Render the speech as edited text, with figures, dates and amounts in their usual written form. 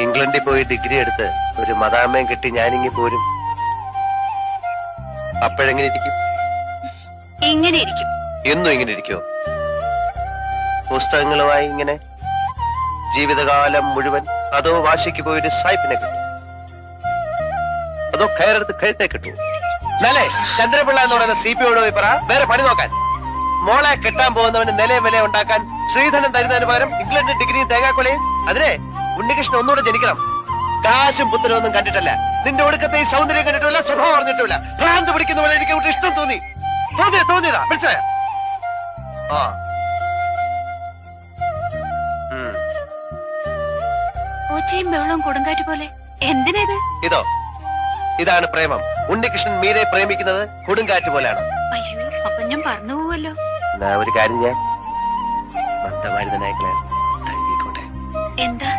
ഇംഗ്ലണ്ടിൽ പോയി ഡിഗ്രി എടുത്ത് ഒരു മദാമ്മയും കെട്ടി ഞാനിങ്ങി പോരും. അപ്പോഴെങ്ങനെ ഇരിക്കും? ഇങ്ങനെ ഇരിക്കും. എന്നും ഇങ്ങനെ ഇരിക്കുമോ? പുസ്തകങ്ങളുമായി ഇങ്ങനെ ജീവിതകാലം മുഴുവൻ? അതോ വാശിക്ക് പോയൊരു സായിപ്പിനെ കിട്ടും? അതോ കയറെടുത്ത് കഴുത്തേ കിട്ടൂ? നല്ലേ ചന്ദ്രപിള്ള എന്ന് പറയുന്ന CPയോട് പോയി പറ വേറെ പണി നോക്കാൻ. മോളെ കെട്ടാൻ പോകുന്നവന് നിലയും വില ഉണ്ടാക്കാൻ ശ്രീധരൻ തരുന്നതിന് പകരം ഇംഗ്ലണ്ട് ഡിഗ്രി തേങ്ങാക്കൊലയും. അതിനെ ഉണ്ണികൃഷ്ണൻ ഒന്നുകൂടെ ജനിക്കണം. കാശും പുത്തനും ഒന്നും കണ്ടിട്ടല്ല, നിന്റെ ഒടുക്കത്തെ ഈ സൗന്ദര്യം കണ്ടിട്ടില്ല, സ്വഭാവം അറിഞ്ഞിട്ടില്ല. ഭ്രാന്ത് പിടിക്കുന്ന പോലെ എനിക്ക് ഇഷ്ടം തോന്നിയതാ. മനസ്സിലായ? ആ ഒച്ചയും ബഹളവും കൊടുങ്കാറ്റ് പോലെ. എന്തിനേത്? ഇതാണ് പ്രേമം. ഉണ്ണികൃഷ്ണൻ മീരെ പ്രേമിക്കുന്നത് കൊടുങ്കാറ്റ് പോലെയാണ്. അയ്യോ, അപ്പൊ ഞാൻ പറഞ്ഞു പോവല്ലോ. ഒരു കാര്യം ഞാൻ മന്ദമാരുതനായിക്കളെ. എന്താ?